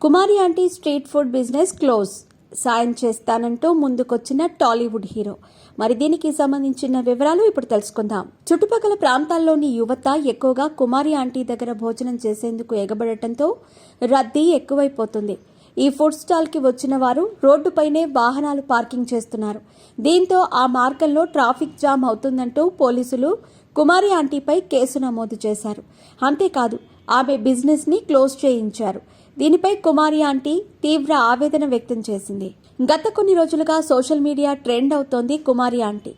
కుమారి aunty street food business close. సాయం చేస్తానంటూ ముందుకొచ్చిన టాలీవుడ్ హీరో. మరి దీనికి సంబంధించిన వివరాలు ఇప్పుడు తెలుసుకుందాం. చుట్టుపక్కల ప్రాంతాల్లోని యువత ఎక్కువగా కుమారి ఆంటీ దగ్గర భోజనం చేసేందుకు ఎగబడటంతో రద్దీ ఎక్కువైపోతుంది. ఈ ఫుడ్ స్టాల్ కి వచ్చిన వారు రోడ్డుపైనే వాహనాలు పార్కింగ్ చేస్తున్నారు. దీంతో ఆ మార్గంలో ట్రాఫిక్ జామ్ అవుతుందంటూ పోలీసులు కుమారి ఆంటీపై కేసు నమోదు చేశారు. అంతేకాదు ఆమె బిజినెస్ ని క్లోజ్ చేయించారు. దీనిపై కుమారి ఆంటీ తీవ్ర ఆవేదన వ్యక్తం చేసింది. గత కొన్ని రోజులుగా సోషల్ మీడియా ట్రెండ్ అవుతోంది కుమారి ఆంటీ.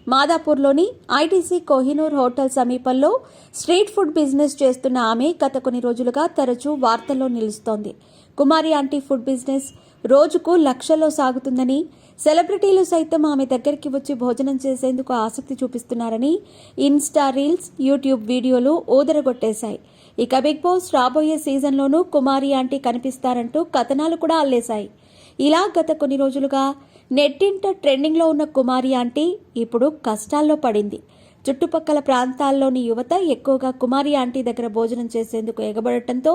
మాదాపూర్లోని ఐటీసీ కోహినూర్ హోటల్ సమీపంలో స్ట్రీట్ ఫుడ్ బిజినెస్ చేస్తున్న ఆమె గత కొన్ని రోజులుగా తరచూ వార్తల్లో నిలుస్తోంది. కుమారి ఆంటీ ఫుడ్ బిజినెస్ రోజుకు లక్షల్లో సాగుతుందని, సెలబ్రిటీలు సైతం ఆమె దగ్గరికి వచ్చి భోజనం చేసేందుకు ఆసక్తి చూపిస్తున్నారని ఇన్స్టా రీల్స్, యూట్యూబ్ వీడియోలు ఊదరగొట్టేశాయి. ఇక బిగ్ బాస్ రాబోయే సీజన్లోనూ కుమారి ఆంటీ కనిపిస్తారంటూ కథనాలు కూడా అల్లేశాయి. ఇలా గత కొన్ని రోజులుగా నెట్టింట ట్రెండింగ్లో ఉన్న కుమారి ఆంటీ ఇప్పుడు కష్టాల్లో పడింది. చుట్టుపక్కల ప్రాంతాల్లోని యువత ఎక్కువగా కుమారి ఆంటీ దగ్గర భోజనం చేసేందుకు ఎగబడటంతో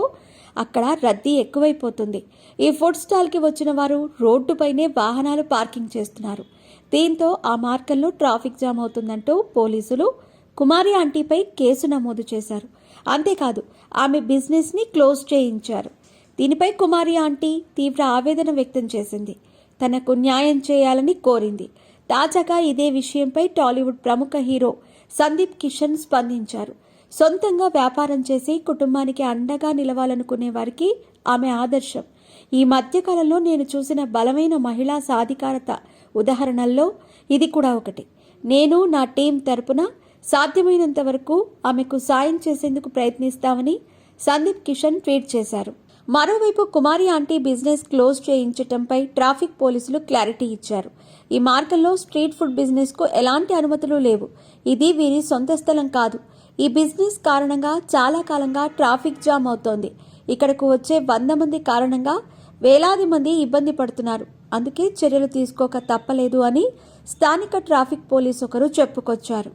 అక్కడ రద్దీ ఎక్కువైపోతుంది. ఈ ఫుడ్ స్టాల్కి వచ్చిన వారు రోడ్డుపైనే వాహనాలు పార్కింగ్ చేస్తున్నారు. దీంతో ఆ మార్గంలో ట్రాఫిక్ జామ్ అవుతుందంటూ పోలీసులు కుమారి ఆంటీపై కేసు నమోదు చేశారు. అంతేకాదు ఆమె బిజినెస్ ని క్లోజ్ చేయించారు. దీనిపై కుమారి ఆంటీ తీవ్ర ఆవేదన వ్యక్తం చేసింది. తనకు న్యాయం చేయాలని కోరింది. తాజాగా ఇదే విషయంపై టాలీవుడ్ ప్రముఖ హీరో సందీప్ కిషన్ స్పందించారు. సొంతంగా వ్యాపారం చేసి కుటుంబానికి అండగా నిలవాలనుకునే వారికి ఆమె ఆదర్శం. ఈ మధ్యకాలంలో నేను చూసిన బలమైన మహిళా సాధికారత ఉదాహరణల్లో ఇది కూడా ఒకటి. నేను నా టీం తరపున సాధ్యమైనంత వరకు ఆమెకు సాయం చేసేందుకు ప్రయత్నిస్తామని సందీప్ కిషన్ ట్వీట్ చేశారు. మరోవైపు కుమారి ఆంటీ బిజినెస్ క్లోజ్ చేయించడంపై ట్రాఫిక్ పోలీసులు క్లారిటీ ఇచ్చారు. ఈ మార్గంలో స్ట్రీట్ ఫుడ్ బిజినెస్ కు ఎలాంటి అనుమతులు లేవు. ఇది వీరి సొంత స్థలం కాదు. ఈ బిజినెస్ కారణంగా చాలా కాలంగా ట్రాఫిక్ జామ్ అవుతోంది. ఇక్కడకు వచ్చే 100 మంది కారణంగా వేలాది మంది ఇబ్బంది పడుతున్నారు. అందుకే చర్యలు తీసుకోక తప్పలేదు అని స్థానిక ట్రాఫిక్ పోలీసు ఒకరు చెప్పుకొచ్చారు.